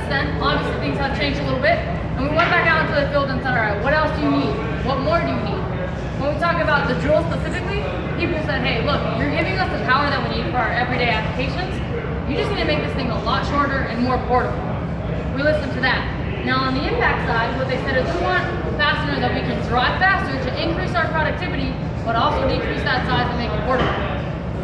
then, obviously things have changed a little bit, and we went back out into the field and said, all right, what else do you need? What more do you need? When we talk about the drill specifically, people said, hey, look, you're giving us the power that we need for our everyday applications. You just need to make this thing a lot shorter and more portable. We listened to that. Now on the impact side, what they said is we want fasteners that we can drive faster to increase our productivity, but also decrease that size and make it portable.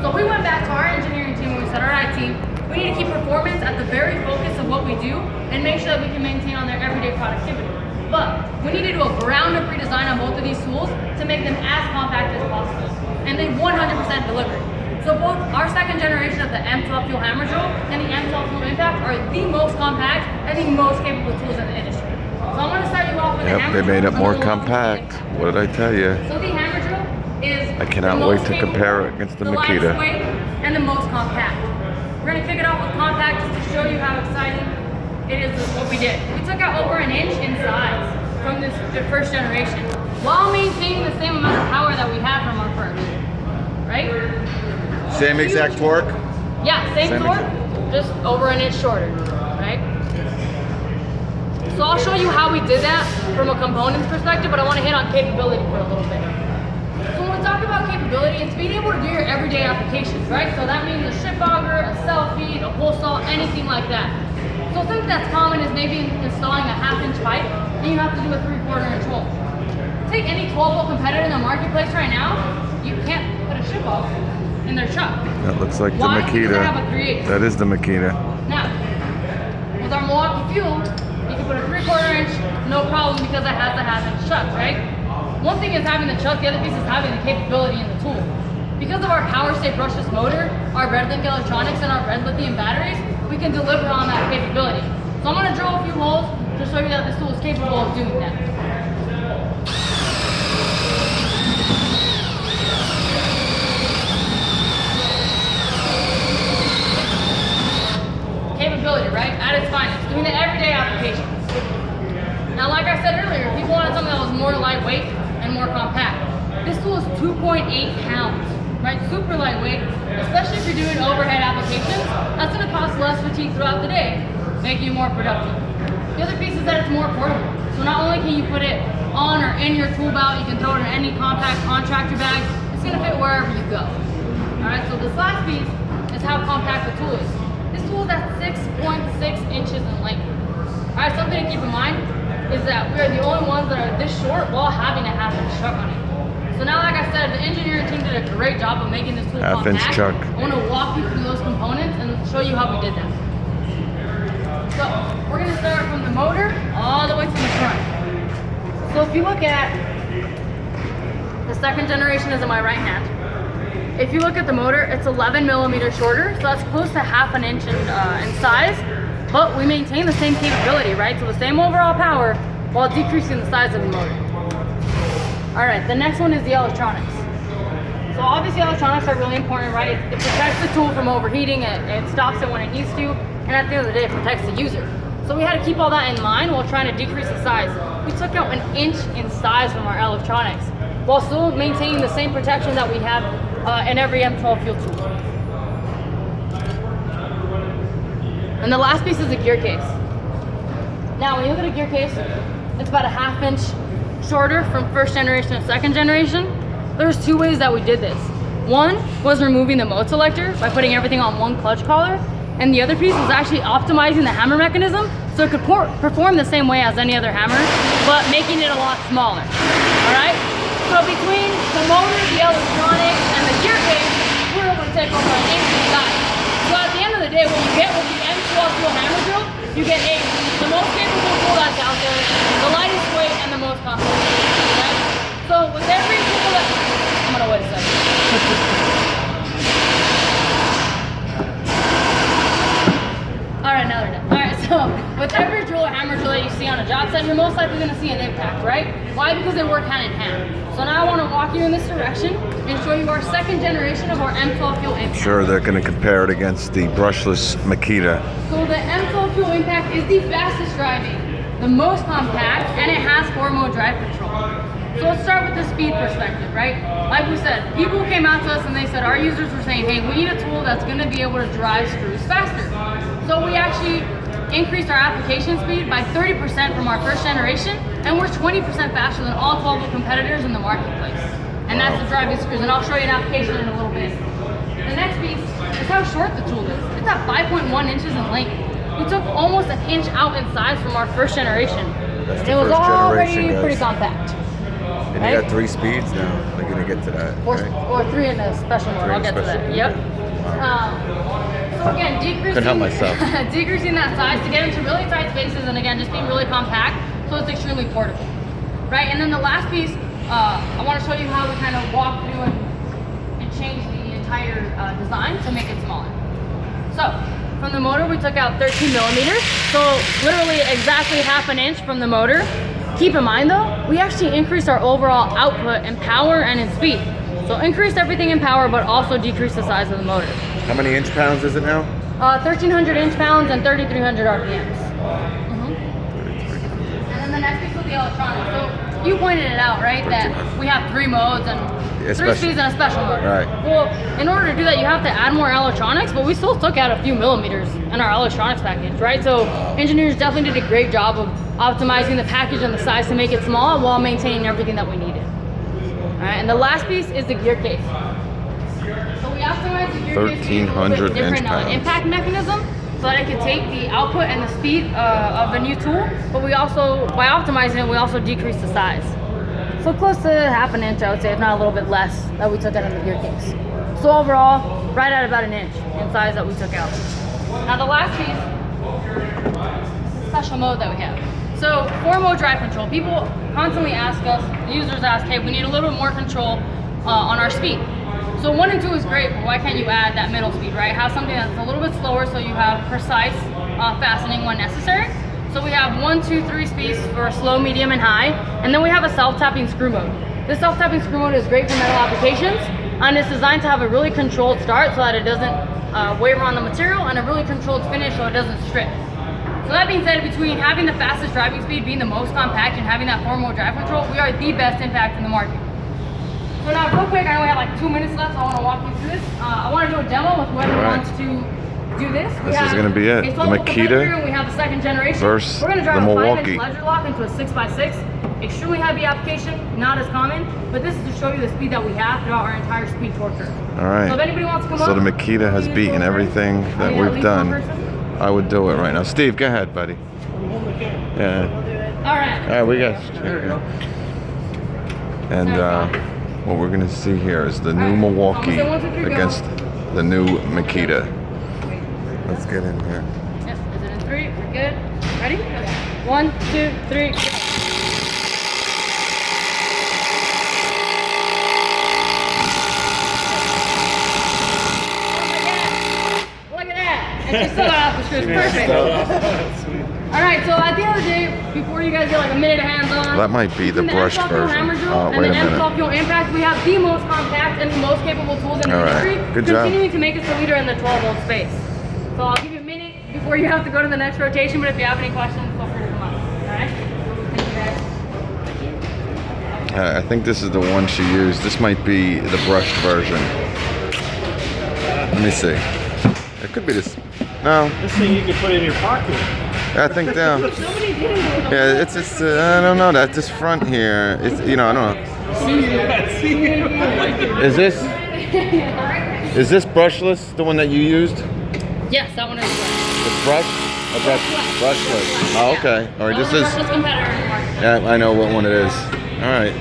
So we went back to our engineering team and we said, all right team, we need to keep performance at the very focus of what we do and make sure that we can maintain on their everyday productivity. But we need to do a ground up redesign on both of these tools to make them as compact as possible. And they 100% delivered. So both our second generation of the M12 fuel hammer drill and the M12 fuel impact are the most compact and the most capable tools in the industry. So I'm going to start you off with the hammer drill. They made it more compact. What did I tell you? So the hammer drill is I cannot wait to compare it against the Makita. lightest weight and the most compact. We're going to kick it off with compact just to show you how exciting it is what we did. We took out over an inch in size from the first generation while maintaining the same amount of power that we had from our first, right? Same exact torque? Yeah, same torque, just over an inch shorter, right? So I'll show you how we did that from a components perspective, but I want to hit on capability for a little bit. So when we talk about capability, it's being able to do your everyday applications, right? So that means a ship auger, a cell feed, a pull saw, anything like that. So something that's common is maybe installing a 1/2 inch pipe, and you have to do a 3/4 inch hole. Take any 12-volt competitor in the marketplace right now, you can't put a ship auger in their truck. That looks like Why? the Makita. Because they have a 3/8. That is the Makita. Now, with our Milwaukee fuel, you can put a 3/4 inch, no problem, because it has a 1/2 inch chuck, right? One thing is having the chuck, the other piece is having the capability in the tool. Because of our power state brushless motor, our red link electronics, and our red lithium batteries, we can deliver on that capability. So I'm going to drill a few holes to show you that this tool is capable of doing that. Capability, right? At its finest, doing the everyday applications. Now, like I said earlier, people wanted something that was more lightweight and more compact. This tool is 2.8 pounds, right? Super lightweight, especially if you're doing overhead applications. That's going to cause less fatigue throughout the day, making you more productive. The other piece is that it's more portable. So not only can you put it on or in your tool belt, you can throw it in any compact contractor bag. It's going to fit wherever you go. All right, so this last piece is how compact the tool is. This tool is at 6.6 inches in length. All right, something to keep in mind is that we are the only ones that are this short while having a 1/2 inch chuck on it. So now, like I said, the engineering team did a great job of making this tool 1/2 inch compact. chuck. I want to walk you through those components and show you how we did that. So we're going to start from the motor all the way to the front. So if you look at the second generation is in my right hand. If you look at the motor, it's 11 millimeters shorter, so that's close to 1/2 inch in size, but we maintain the same capability, right? So the same overall power while decreasing the size of the motor. All right, the next one is the electronics. So obviously electronics are really important, right? It protects the tool from overheating, it stops it when it needs to, and at the end of the day, it protects the user. So we had to keep all that in mind while trying to decrease the size. We took out 1 inch in size from our electronics, while still maintaining the same protection that we have in every M12 fuel tool. And the last piece is the gear case. Now, when you look at a gear case, it's about a 1/2 inch shorter from first generation to second generation. There's 2 ways that we did this. One was removing the mode selector by putting everything on one clutch collar, and the other piece was actually optimizing the hammer mechanism so it could perform the same way as any other hammer, but making it a lot smaller. All right? So between the motor, the electronics, and the gear case, we were able to take over an inch in size. So at the end of the day, what you get with the M12 fuel hammer drill, you get the most capable tool that's out there, the lightest weight, and the most compact. Right? So with every tool that, I'm gonna wait a second. All right, now they're done. All right, so with every drill or hammer drill that you see on a job site, you're most likely gonna see an impact, right? Why? Because they work hand in hand. So now I wanna walk you in this direction and show you our second generation of our M12 fuel impact. Sure, they're going to compare it against the brushless Makita. So the M12 fuel impact is the fastest driving, the most compact, and it has 4-mode drive control. So let's start with the speed perspective, right? Like we said, people came out to us and they said, our users were saying, hey, we need a tool that's gonna be able to drive screws faster. So we actually increased our application speed by 30% from our first generation, and we're 20% faster than all 12 competitors in the marketplace. And that's the driving screws, and I'll show you an application in a little bit. The next piece is how short the tool is. It's at 5.1 inches in length. We took almost an inch out in size from our first generation. That's It was first already generation, pretty guys. compact. And Right? you got 3 speeds now. We're gonna get to that. Right? Or 3 in a special mode. Three I'll in get to special, that. Yep. okay. So again, decreasing, Couldn't help myself. decreasing that size to get into really tight spaces, and again, just being really compact, so it's extremely portable, right? And then the last piece, I want to show you how we kind of walk through and change the entire design to make it smaller. So from the motor, we took out 13 millimeters, so literally exactly half an inch from the motor. Keep in mind though, we actually increased our overall output in power and in speed. So increased everything in power, but also decreased the size of the motor. How many inch-pounds is it now? 1,300 inch-pounds and 3,300 RPMs. And then the next piece was the electronics. So you pointed it out, right? That we have 3 modes and 3 speeds and a special mode. Right. Well, in order to do that, you have to add more electronics, but we still took out a few millimeters in our electronics package, right? So engineers definitely did a great job of optimizing the package and the size to make it small while maintaining everything that we needed. All right, and the last piece is the gear case. So we optimized the gear case to use a little bit different impact mechanism so that it could take the output and the speed of the new tool, but we also, by optimizing it, we also decreased the size. So close to half an inch, I would say, if not a little bit less, that we took out in the gear case. So overall, right at about an inch in size that we took out. Now the last piece is the special mode that we have. So 4-mode drive control. People constantly ask us, the users ask, hey, we need a little bit more control on our speed. So 1 and 2 is great, but why can't you add that middle speed, right? Have something that's a little bit slower so you have precise fastening when necessary. So we have 1, 2, 3 speeds for slow, medium, and high. And then we have a self-tapping screw mode. This self-tapping screw mode is great for metal applications, and it's designed to have a really controlled start so that it doesn't waver on the material, and a really controlled finish so it doesn't strip. So that being said, between having the fastest driving speed, being the most compact, and having that 4-mode drive control, we are the best impact in the market. So now real quick, I know we have like 2 minutes left, so I want to walk you through this. I want to do a demo with whoever wants to do this. This is going to be it. The Makita we have a second generation. versus We're going to drive the a Milwaukee. 5-inch ledger lock into a 6x6. Extremely heavy application, not as common, but this is to show you the speed that we have throughout our entire speed torque curve. All right. So if anybody wants to come up, So the Makita has beaten everything that we've done. I would do it right now. Steve, go ahead, buddy. Yeah. All right. All right, we got. And what we're gonna see here is the new Milwaukee against the new Makita. Let's get in here. Yes, is it in 3? We're good. Ready? 1, 2, 3, go. Look at that! And she still got off the screws. Perfect. Alright, so at the end of the day, before you guys get like a minute of hands-on, That might be the brushed version. And Wait a the minute. M12 fuel impact, we have the most compact and the most capable tools in the All right. industry, Good job. continuing to make us the leader in the 12-volt space. So I'll give you a minute before you have to go to the next rotation, but if you have any questions, feel free to come up. Alright? Thank you guys. I think this is the one she used. This might be the brushed version. Let me see. It could be this. No, This thing you could put in your pocket. I think down. Somebody did it. Yeah, it's I don't know that this front here. It's I don't know. Is this brushless? The one that you used? Yes, that one is It's brushless. Oh, okay. All right. This is. brushless competitor in the market. Yeah, I know what one it is. All right.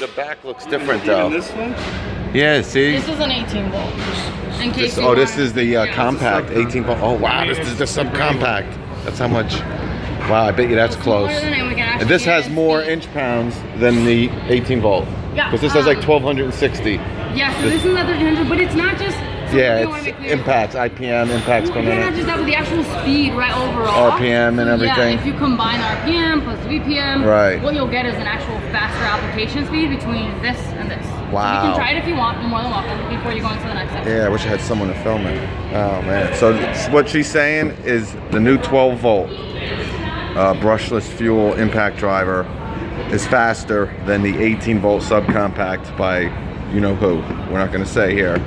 The back looks different though. This one? Yeah. See. This is an 18 volt. In case This, you oh, this want- is the Yeah. compact 18 volt. Oh wow, this is the subcompact. That's how much. Wow, I bet you that's close. Smaller than it, we can actually And this has get more speed. inch pounds than the 18 volt. Yeah, Because this has like 1260. Yeah, so this is another 300, but it's not just. So Yeah, we wanna make it's clear. impacts, IPM impacts per Well, not minute. just that, but the actual speed, right, overall. RPM and So, everything. Yeah, if you combine RPM plus VPM, Right. what you'll get is an actual faster application speed between this and this. So Wow. you can try it if you want, you're more than welcome, before you go into the next section. Yeah, I wish I had someone to film it. Oh man. So what she's saying is the new 12 volt brushless fuel impact driver is faster than the 18 volt subcompact by you know who. We're not going to say here,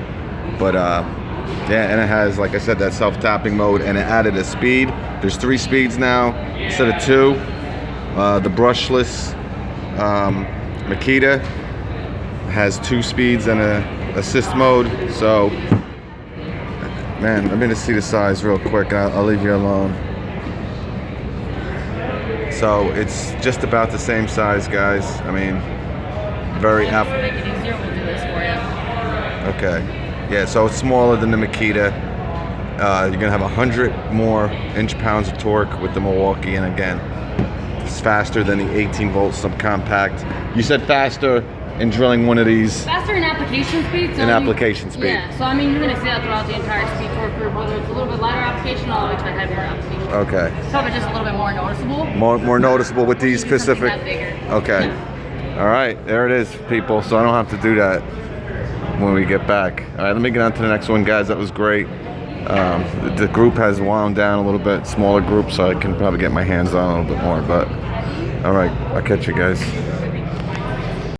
but Yeah, and it has, like I said, that self-tapping mode, and it added a speed. There's 3 speeds now instead of 2. The brushless Makita has 2 speeds and a assist mode. So, man, let me just see the size real quick. I'll leave you alone. So it's just about the same size, guys. I mean, very To make it easier, we'll do this for you. Okay. Yeah, so it's smaller than the Makita. You're gonna have 100 more inch-pounds of torque with the Milwaukee, and again, it's faster than the 18-volt subcompact. You said faster in drilling one of these. Faster in application speed. So Application speed. Yeah, so I mean, you're going to see that throughout the entire speed torque curve, whether it's a little bit lighter application all the way to a heavier application. Okay. So it's just a little bit more noticeable. More noticeable with these Maybe something specific. that bigger. Okay. All right, there it is, people. So I don't have to do that when we get back. All right, let me get on to the next one, guys. That was great. The group has wound down a little bit, smaller group, so I can probably get my hands on a little bit more. But all right, I'll catch you guys.